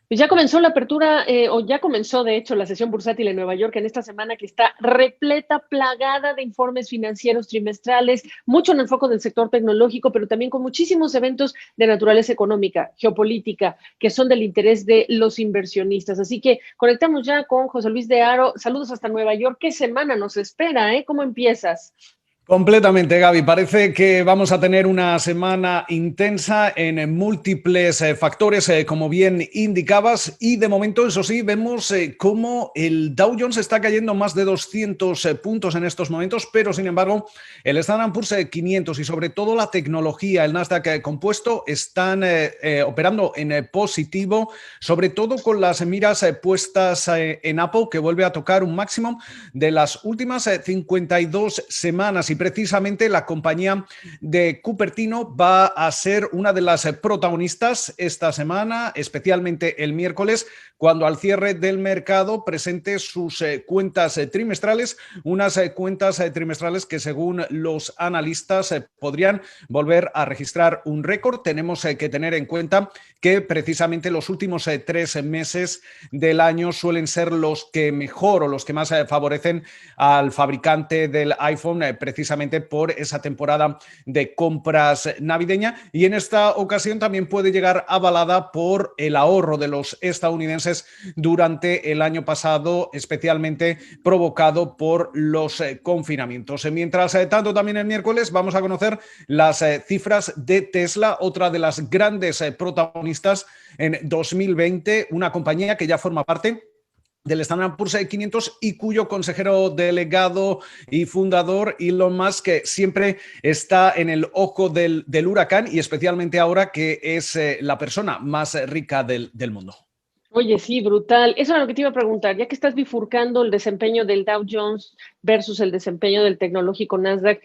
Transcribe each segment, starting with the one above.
Pues ya comenzó la apertura, o ya comenzó, de hecho, la sesión bursátil en Nueva York en esta semana que está repleta, plagada de informes financieros trimestrales, mucho en el foco del sector tecnológico, pero también con muchísimos eventos de naturaleza económica, geopolítica, que son del interés de los inversionistas. Así que conectamos ya con José Luis de Haro. Saludos hasta Nueva York. ¿Qué semana nos espera, eh? ¿Cómo empiezas? Completamente, Gaby. Parece que vamos a tener una semana intensa en múltiples factores, como bien indicabas, y de momento, eso sí, vemos cómo el Dow Jones está cayendo más de 200 puntos en estos momentos, pero sin embargo, el Standard Poor's 500 y sobre todo la tecnología, el Nasdaq compuesto, están operando en positivo, sobre todo con las miras puestas en Apple, que vuelve a tocar un máximo de las últimas 52 semanas. Y precisamente la compañía de Cupertino va a ser una de las protagonistas esta semana, especialmente el miércoles, cuando al cierre del mercado presente sus cuentas trimestrales, unas cuentas trimestrales que según los analistas podrían volver a registrar un récord. Tenemos que tener en cuenta que precisamente los últimos 3 meses del año suelen ser los que mejor o los que más favorecen al fabricante del iPhone, precisamente por esa temporada de compras navideña, y en esta ocasión también puede llegar avalada por el ahorro de los estadounidenses durante el año pasado, especialmente provocado por los confinamientos. Mientras tanto, también el miércoles vamos a conocer las cifras de Tesla, otra de las grandes protagonistas en 2020, una compañía que ya forma parte del Standard Poor's 500 y cuyo consejero delegado y fundador, Elon Musk, siempre está en el ojo del huracán, y especialmente ahora que es la persona más rica del mundo. Oye, sí, brutal. Eso era lo que te iba a preguntar, ya que estás bifurcando el desempeño del Dow Jones versus el desempeño del tecnológico Nasdaq,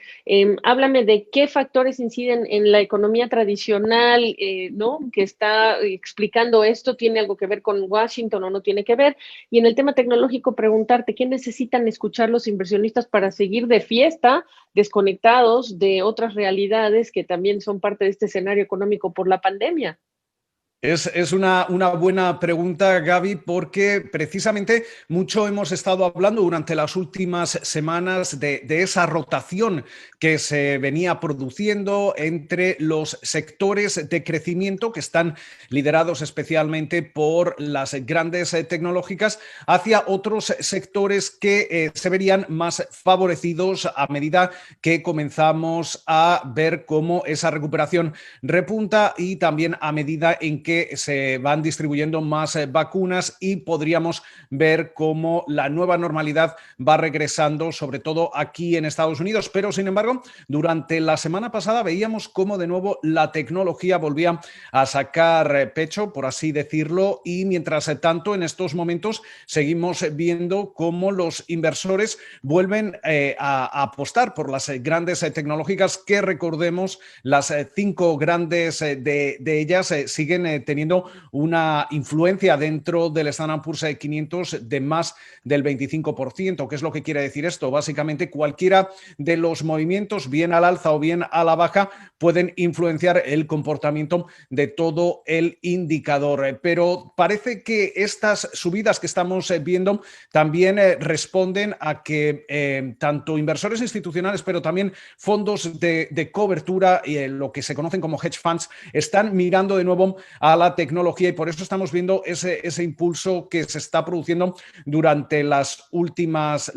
háblame de qué factores inciden en la economía tradicional, ¿no? Que está explicando esto, ¿tiene algo que ver con Washington o no tiene que ver? Y en el tema tecnológico, preguntarte, ¿qué necesitan escuchar los inversionistas para seguir de fiesta, desconectados de otras realidades que también son parte de este escenario económico por la pandemia? Es una buena pregunta, Gaby, porque precisamente mucho hemos estado hablando durante las últimas semanas de esa rotación que se venía produciendo entre los sectores de crecimiento que están liderados especialmente por las grandes tecnológicas hacia otros sectores que se verían más favorecidos a medida que comenzamos a ver cómo esa recuperación repunta y también a medida en que se van distribuyendo más vacunas y podríamos ver cómo la nueva normalidad va regresando, sobre todo aquí en Estados Unidos. Pero, sin embargo, durante la semana pasada veíamos cómo de nuevo la tecnología volvía a sacar pecho, por así decirlo, y mientras tanto, en estos momentos seguimos viendo cómo los inversores vuelven a apostar por las grandes tecnológicas que, recordemos, las 5 grandes de ellas siguen teniendo una influencia dentro del Standard Poor's 500 de más del 25%. ¿Qué es lo que quiere decir esto? Básicamente, cualquiera de los movimientos, bien al alza o bien a la baja, pueden influenciar el comportamiento de todo el indicador. Pero parece que estas subidas que estamos viendo también responden a que tanto inversores institucionales, pero también fondos de cobertura y lo que se conocen como hedge funds, están mirando de nuevo a la tecnología, y por eso estamos viendo ese impulso que se está produciendo durante las últimas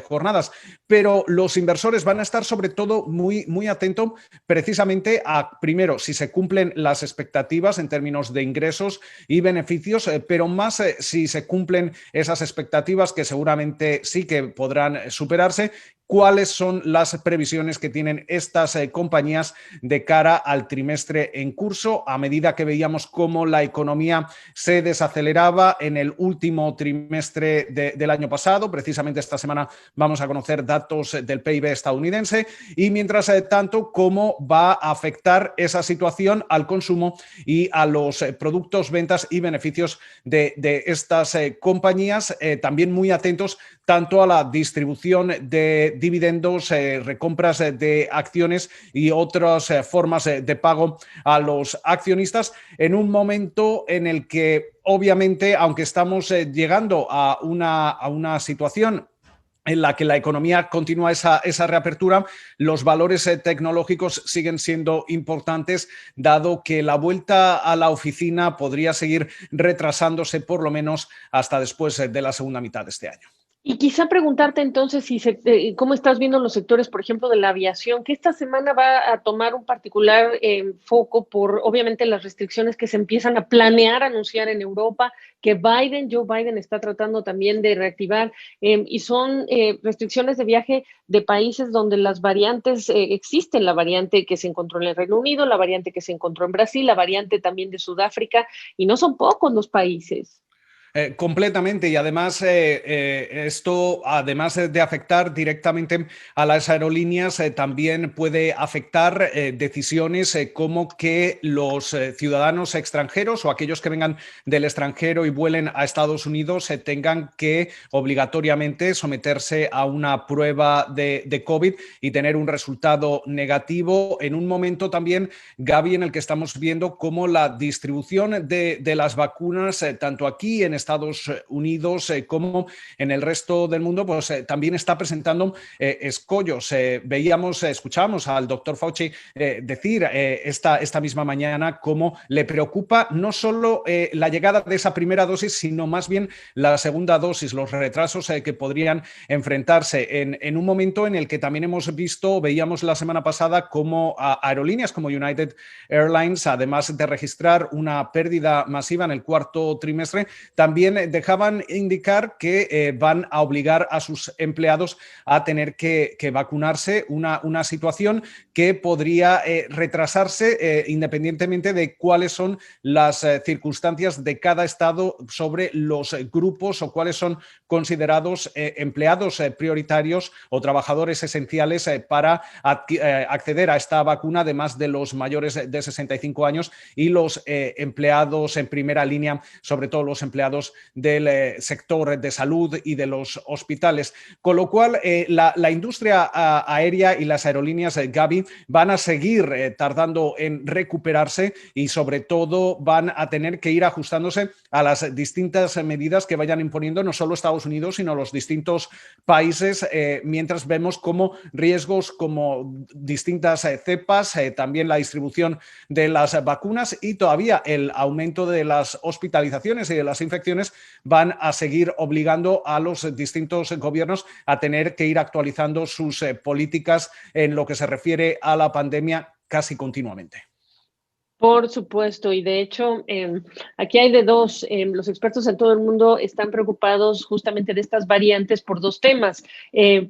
jornadas. Pero los inversores van a estar sobre todo muy atentos precisamente a, primero, si se cumplen las expectativas en términos de ingresos y beneficios, pero más si se cumplen esas expectativas, que seguramente sí que podrán superarse, cuáles son las previsiones que tienen estas compañías de cara al trimestre en curso, a medida que veíamos cómo la economía se desaceleraba en el último trimestre del año pasado. Precisamente esta semana vamos a conocer datos del PIB estadounidense, y mientras tanto cómo va a afectar esa situación al consumo y a los productos, ventas y beneficios de estas compañías. También muy atentos tanto a la distribución de dividendos, recompras de acciones y otras formas de pago a los accionistas en un momento en el que obviamente, aunque estamos llegando a una situación en la que la economía continúa esa reapertura, los valores tecnológicos siguen siendo importantes, dado que la vuelta a la oficina podría seguir retrasándose por lo menos hasta después de la segunda mitad de este año. Y quizá preguntarte entonces cómo estás viendo los sectores, por ejemplo, de la aviación, que esta semana va a tomar un particular foco por, obviamente, las restricciones que se empiezan a planear, anunciar en Europa, que Joe Biden está tratando también de reactivar, y son restricciones de viaje de países donde las variantes existen, la variante que se encontró en el Reino Unido, la variante que se encontró en Brasil, la variante también de Sudáfrica, y no son pocos los países. Completamente, y además esto, además de afectar directamente a las aerolíneas, también puede afectar decisiones como que los ciudadanos extranjeros o aquellos que vengan del extranjero y vuelen a Estados Unidos tengan que obligatoriamente someterse a una prueba de COVID y tener un resultado negativo en un momento también, Gaby, en el que estamos viendo cómo la distribución de las vacunas, tanto aquí en Estados Unidos como en el resto del mundo, pues también está presentando escollos. Escuchábamos al doctor Fauci decir esta misma mañana cómo le preocupa no solo la llegada de esa primera dosis, sino más bien la segunda dosis, los retrasos que podrían enfrentarse en un momento en el que también veíamos la semana pasada cómo aerolíneas como United Airlines, además de registrar una pérdida masiva en el cuarto trimestre, también dejaban indicar que van a obligar a sus empleados a tener que vacunarse, una situación que podría retrasarse independientemente de cuáles son las circunstancias de cada estado sobre los grupos o cuáles son considerados empleados prioritarios o trabajadores esenciales para acceder a esta vacuna, además de los mayores de 65 años y los empleados en primera línea, sobre todo los empleados del sector de salud y de los hospitales. Con lo cual, la industria aérea y las aerolíneas, Gaby, van a seguir tardando en recuperarse y sobre todo van a tener que ir ajustándose a las distintas medidas que vayan imponiendo no solo Estados Unidos, sino los distintos países, mientras vemos cómo riesgos como distintas cepas, también la distribución de las vacunas y todavía el aumento de las hospitalizaciones y de las infecciones van a seguir obligando a los distintos gobiernos a tener que ir actualizando sus políticas en lo que se refiere a la pandemia casi continuamente. Por supuesto, y de hecho, aquí hay de dos. Los expertos en todo el mundo están preocupados justamente de estas variantes por dos temas.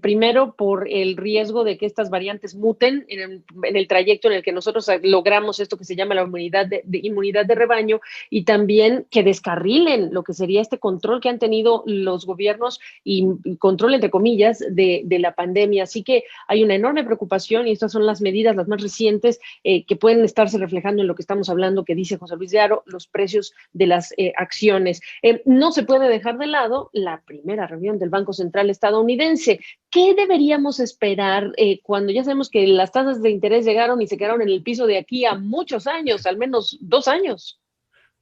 Primero, por el riesgo de que estas variantes muten en el trayecto en el que nosotros logramos esto que se llama la inmunidad de rebaño, y también que descarrilen lo que sería este control que han tenido los gobiernos y control, entre comillas, de la pandemia. Así que hay una enorme preocupación y estas son las medidas, las más recientes, que pueden estarse reflejando en lo que estamos hablando, que dice José Luis de Haro, los precios de las acciones. No se puede dejar de lado la primera reunión del Banco Central estadounidense. ¿Qué deberíamos esperar cuando ya sabemos que las tasas de interés llegaron y se quedaron en el piso de aquí a muchos años, al menos 2 años?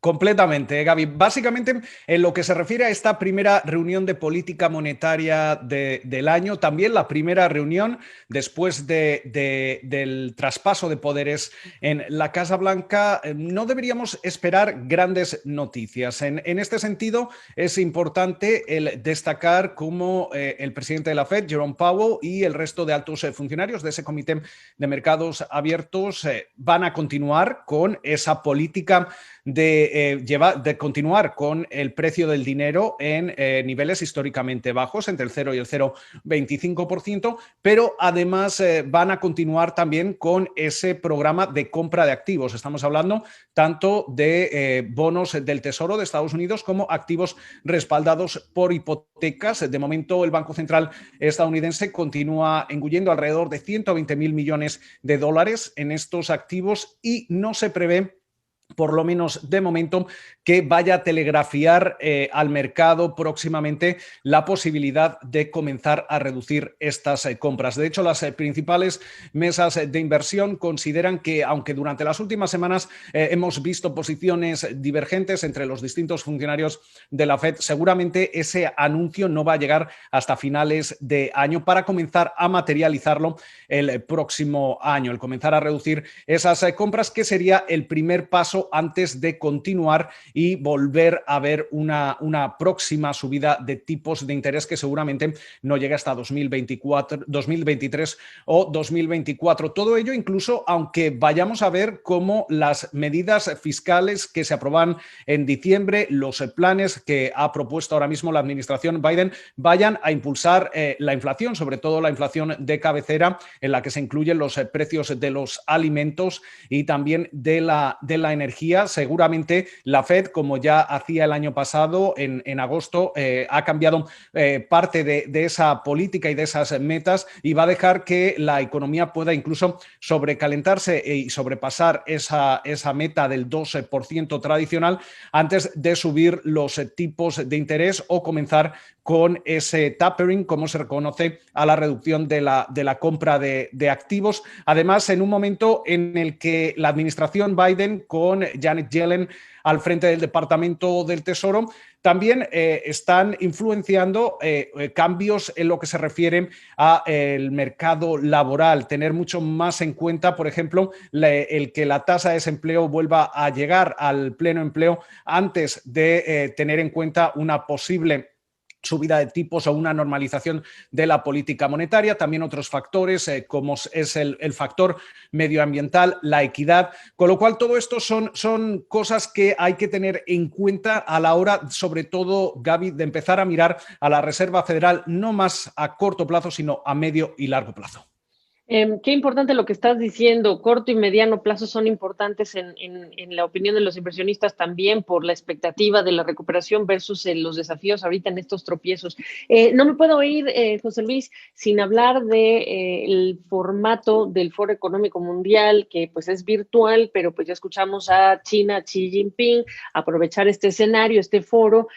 Completamente, Gaby. Básicamente, en lo que se refiere a esta primera reunión de política monetaria del año, también la primera reunión después del traspaso de poderes en la Casa Blanca, no deberíamos esperar grandes noticias. En este sentido, es importante el destacar cómo el presidente de la Fed, Jerome Powell, y el resto de altos funcionarios de ese Comité de Mercados Abiertos van a continuar con esa política de continuar con el precio del dinero en niveles históricamente bajos, entre el 0 y el 0,25%, pero además van a continuar también con ese programa de compra de activos. Estamos hablando tanto de bonos del Tesoro de Estados Unidos como activos respaldados por hipotecas. De momento, el Banco Central estadounidense continúa engullendo alrededor de 120.000 millones de dólares en estos activos y no se prevé por lo menos de momento, que vaya a telegrafiar al mercado próximamente la posibilidad de comenzar a reducir estas compras. De hecho, las principales mesas de inversión consideran que, aunque durante las últimas semanas hemos visto posiciones divergentes entre los distintos funcionarios de la Fed, seguramente ese anuncio no va a llegar hasta finales de año para comenzar a materializarlo el próximo año, el comenzar a reducir esas compras, que sería el primer paso antes de continuar y volver a ver una próxima subida de tipos de interés que seguramente no llegue hasta 2024, 2023 o 2024. Todo ello incluso aunque vayamos a ver cómo las medidas fiscales que se aprueban en diciembre, los planes que ha propuesto ahora mismo la administración Biden, vayan a impulsar la inflación, sobre todo la inflación de cabecera, en la que se incluyen los precios de los alimentos y también de la energía. Seguramente la Fed, como ya hacía el año pasado, en agosto, ha cambiado parte de esa política y de esas metas y va a dejar que la economía pueda incluso sobrecalentarse y sobrepasar esa meta del 12% tradicional antes de subir los tipos de interés o comenzar con ese tapering, como se reconoce a la reducción de la compra de activos. Además, en un momento en el que la administración Biden, con Janet Yellen al frente del Departamento del Tesoro, también están influenciando cambios en lo que se refiere al mercado laboral, tener mucho más en cuenta, por ejemplo, el que la tasa de desempleo vuelva a llegar al pleno empleo antes de tener en cuenta una posible subida de tipos o una normalización de la política monetaria. También otros factores como es el factor medioambiental, la equidad, con lo cual todo esto son cosas que hay que tener en cuenta a la hora, sobre todo, Gaby, de empezar a mirar a la Reserva Federal no más a corto plazo, sino a medio y largo plazo. Qué importante lo que estás diciendo. Corto y mediano plazo son importantes en la opinión de los inversionistas también por la expectativa de la recuperación versus los desafíos ahorita en estos tropiezos. No me puedo ir, José Luis, sin hablar de el formato del Foro Económico Mundial, que pues es virtual, pero pues ya escuchamos a China, a Xi Jinping, aprovechar este escenario, este foro,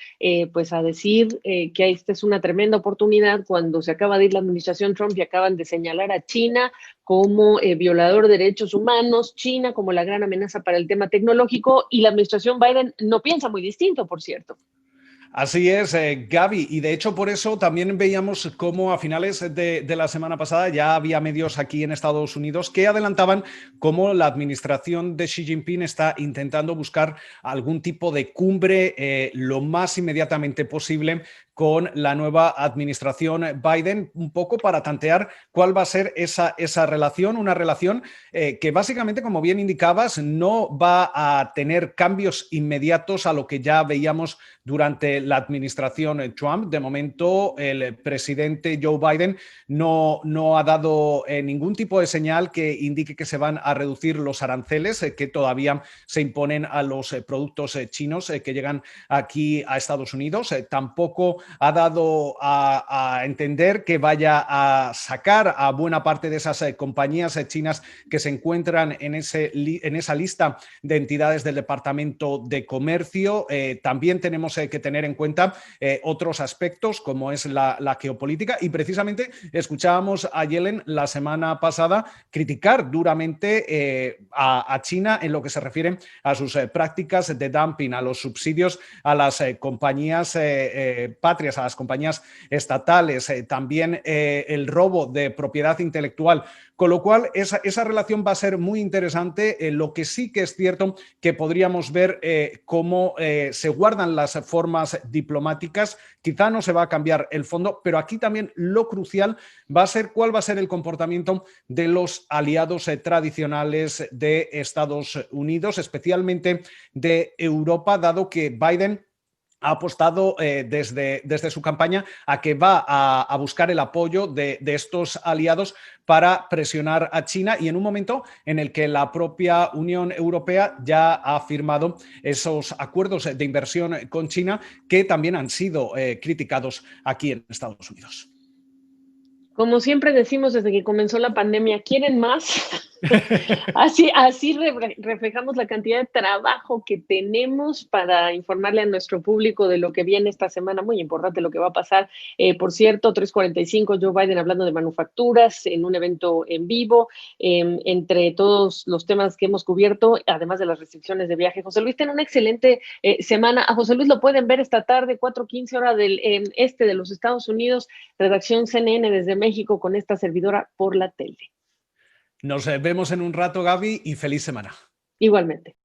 pues a decir que esta es una tremenda oportunidad cuando se acaba de ir la administración Trump y acaban de señalar a China como violador de derechos humanos, China como la gran amenaza para el tema tecnológico, y la administración Biden no piensa muy distinto, por cierto. Así es, Gaby, y de hecho por eso también veíamos cómo a finales de la semana pasada ya había medios aquí en Estados Unidos que adelantaban cómo la administración de Xi Jinping está intentando buscar algún tipo de cumbre lo más inmediatamente posible con la nueva administración Biden, un poco para tantear cuál va a ser esa relación, una relación que básicamente, como bien indicabas, no va a tener cambios inmediatos a lo que ya veíamos durante la administración Trump. De momento, el presidente Joe Biden no ha dado ningún tipo de señal que indique que se van a reducir los aranceles que todavía se imponen a los productos chinos que llegan aquí a Estados Unidos. Tampoco ha dado a entender que vaya a sacar a buena parte de esas compañías chinas que se encuentran en esa lista de entidades del Departamento de Comercio. También tenemos que tener en cuenta otros aspectos como es la geopolítica, y precisamente escuchábamos a Yellen la semana pasada criticar duramente a China en lo que se refiere a sus prácticas de dumping, a los subsidios a las compañías patrias, a las compañías estatales, también el robo de propiedad intelectual, con lo cual esa relación va a ser muy interesante. Lo que sí que es cierto que podríamos ver cómo se guardan las formas diplomáticas, quizá no se va a cambiar el fondo, pero aquí también lo crucial va a ser cuál va a ser el comportamiento de los aliados tradicionales de Estados Unidos, especialmente de Europa, dado que Biden ha apostado desde su campaña a que va a buscar el apoyo de estos aliados para presionar a China, y en un momento en el que la propia Unión Europea ya ha firmado esos acuerdos de inversión con China que también han sido criticados aquí en Estados Unidos. Como siempre decimos desde que comenzó la pandemia, ¿quieren más? Así reflejamos la cantidad de trabajo que tenemos para informarle a nuestro público de lo que viene esta semana, muy importante lo que va a pasar. Por cierto, 3:45, Joe Biden hablando de manufacturas en un evento en vivo, entre todos los temas que hemos cubierto, además de las restricciones de viaje. José Luis, ten una excelente semana. A José Luis lo pueden ver esta tarde, 4:15 hora del este de los Estados Unidos, redacción CNN desde México con esta servidora por la tele. Nos vemos en un rato, Gaby, y feliz semana. Igualmente.